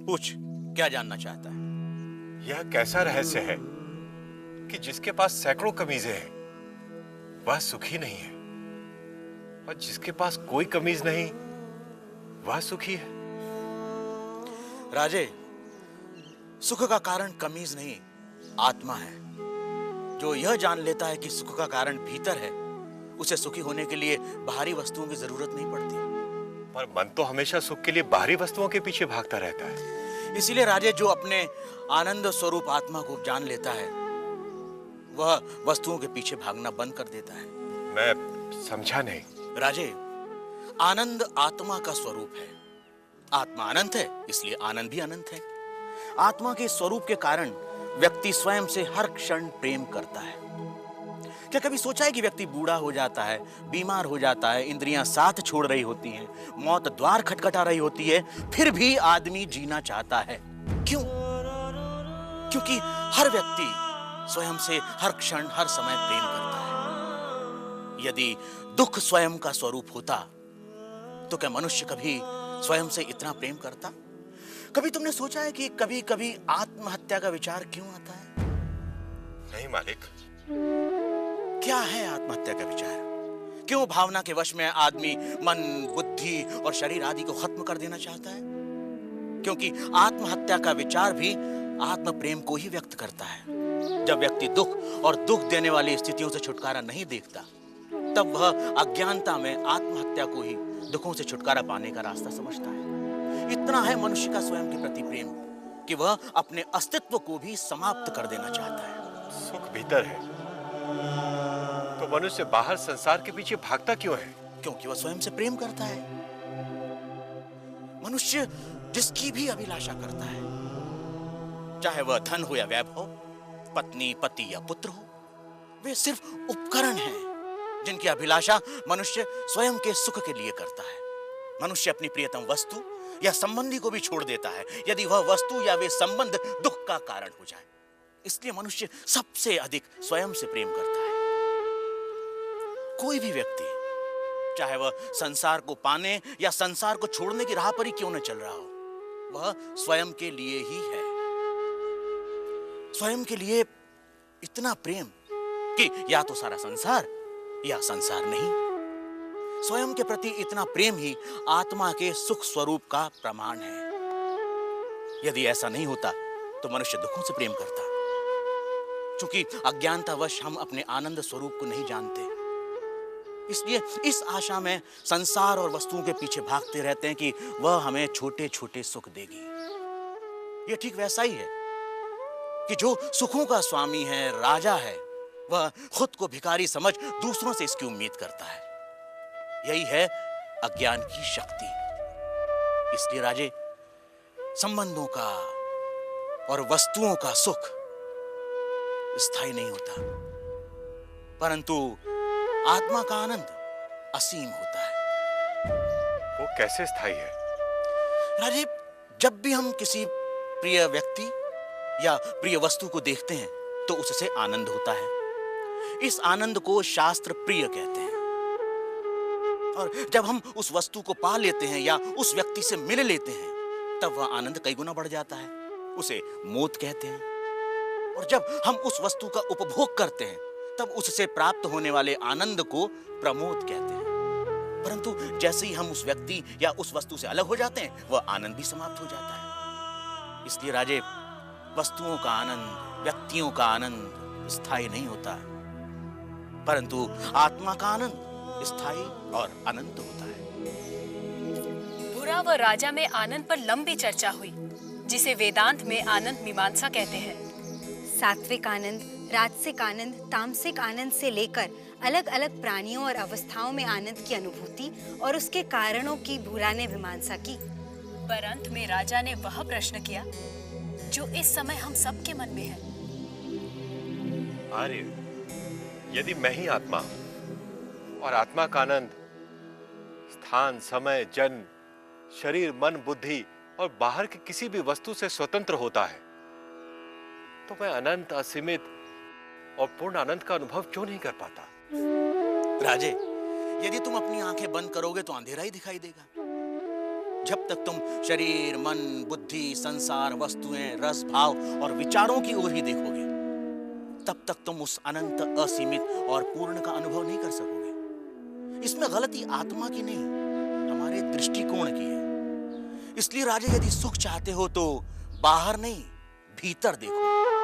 पूछ, क्या जानना चाहता है? यह कैसा रहस्य है कि जिसके पास सैकड़ों कमीजें हैं वह सुखी नहीं है, और जिसके पास कोई कमीज नहीं वह सुखी है? राजे, सुख का कारण कमीज नहीं, आत्मा है। जो यह जान लेता है कि सुख का कारण भीतर है, उसे सुखी होने के लिए बाहरी वस्तुओं की जरूरत नहीं पड़ती। पर मन तो हमेशा सुख के लिए बाहरी वस्तुओं के पीछे भागता रहता है। इसीलिए राजे, जो अपने आनंद स्वरूप आत्मा को जान लेता है, वह वस्तुओं के पीछे भागना बंद कर देता है। मैं समझा नहीं। राजे, आनंद आत्मा का स्वरूप है। आत्मा अनंत है, इसलिए आनंद भी अनंत है। आत्मा के स्वरूप के कारण व्यक्ति स्वयं से हर क्षण प्रेम करता है। क्या कभी सोचा है कि व्यक्ति बूढ़ा हो जाता है, बीमार हो जाता है, इंद्रियां साथ छोड़ रही होती हैं, मौत द्वार खटखटा रही होती है, फिर भी आदमी जीना चाहता है? क्यों? क्योंकि हर व्यक्ति स्वयं से हर क्षण हर समय प्रेम करता है। यदि दुख स्वयं का स्वरूप होता तो क्या मनुष्य कभी स्वयं से इतना प्रेम करता? कभी तुमने सोचा है कि कभी कभी आत्महत्या का विचार क्यों आता है? नहीं मालिक। क्या है आत्महत्या का विचार? क्यों भावना के वश में आदमी मन, बुद्धि और शरीर आदि को खत्म कर देना चाहता है? क्योंकि आत्महत्या का विचार भी आत्म प्रेम को ही व्यक्त करता है। जब व्यक्ति दुख और दुख देने वाली स्थितियों से छुटकारा नहीं देखता, तब वह अज्ञानता में आत्महत्या को ही दुखों से छुटकारा पाने का रास्ता समझता है। इतना है मनुष्य का स्वयं के प्रति प्रेम कि वह अपने अस्तित्व को भी समाप्त कर देना चाहता है। सुख भीतर है तो मनुष्य बाहर संसार के पीछे भागता क्यों है? क्योंकि वह स्वयं से प्रेम करता है। मनुष्य जिसकी भी अभिलाषा करता है, चाहे वह धन हो या वैभव, पत्नी, पति या पुत्र हो, वे सिर्फ उपकरण हैं जिनकी अभिलाषा मनुष्य स्वयं के सुख के लिए करता है। मनुष्य अपनी प्रियतम वस्तु या संबंधी को भी छोड़ देता है यदि वह वस्तु या वे संबंध दुख का कारण हो जाए। इसलिए मनुष्य सबसे अधिक स्वयं से प्रेम करता है। कोई भी व्यक्ति, चाहे वह संसार को पाने या संसार को छोड़ने की राह पर ही क्यों न चल रहा हो, वह स्वयं के लिए ही है। स्वयं के लिए इतना प्रेम कि या तो सारा संसार या संसार नहीं। स्वयं के प्रति इतना प्रेम ही आत्मा के सुख स्वरूप का प्रमाण है। यदि ऐसा नहीं होता तो मनुष्य दुखों से प्रेम करता। क्योंकि अज्ञानतावश हम अपने आनंद स्वरूप को नहीं जानते, इसलिए इस आशा में संसार और वस्तुओं के पीछे भागते रहते हैं कि वह हमें छोटे छोटे सुख देगी। यह ठीक वैसा ही है कि जो सुखों का स्वामी है, राजा है, वह खुद को भिखारी समझ दूसरों से इसकी उम्मीद करता है। यही है अज्ञान की शक्ति। इसलिए राजे, संबंधों का और वस्तुओं का सुख स्थायी नहीं होता, परंतु आत्मा का आनंद असीम होता है। वो कैसे स्थायी है? राजीव, जब भी हम किसी प्रिय व्यक्ति या प्रिय वस्तु को देखते हैं तो उससे आनंद होता है। इस आनंद को शास्त्र प्रिय कहते हैं। और जब हम उस वस्तु को पा लेते हैं या उस व्यक्ति से मिल लेते हैं, तब वह आनंद कई गुना बढ़ जाता है। उसे मोद कहते हैं। और जब हम उस वस्तु का उपभोग करते हैं, तब उससे प्राप्त होने वाले आनंद को प्रमोद कहते हैं। परंतु जैसे ही हम उस व्यक्ति या उस वस्तु से अलग हो जाते हैं, वह आनंद भी समाप्त हो जाता है। इसलिए राजे, वस्तुओं का आनंद, व्यक्तियों का आनंद स्थायी नहीं होता, परंतु आत्मा का आनंद स्थायी और अनंत होता है। बुरा व राजा में आनंद पर लंबी चर्चा हुई, जिसे वेदांत में आनंद मीमांसा कहते हैं। सात्विक आनंद, राजसिक आनंद, तामसिक आनंद से लेकर अलग अलग प्राणियों और अवस्थाओं में आनंद की अनुभूति और उसके कारणों की बुरा ने मीमांसा की। पर अंत में राजा ने वह प्रश्न किया जो इस समय हम सबके मन में है। आर्य, यदि मैं ही आत्मा हूं और आत्मा का आनंद स्थान, समय, जन्म, शरीर, मन, बुद्धि और बाहर की किसी भी वस्तु से स्वतंत्र होता है, तो मैं अनंत, असीमित और पूर्ण आनंद का अनुभव क्यों नहीं कर पाता? राजे, यदि तुम अपनी आंखें बंद करोगे तो अंधेरा ही दिखाई देगा। जब तक तुम शरीर, मन, बुद्धि, संसार, वस्तुएं, रस, भाव और विचारों की ओर ही देखोगे, तब तक तुम उस अनंत, असीमित और पूर्ण का अनुभव नहीं कर सकोगे। इसमें गलती आत्मा की नहीं, हमारे दृष्टिकोण की है। इसलिए राजा, यदि सुख चाहते हो तो बाहर नहीं, भीतर देखो।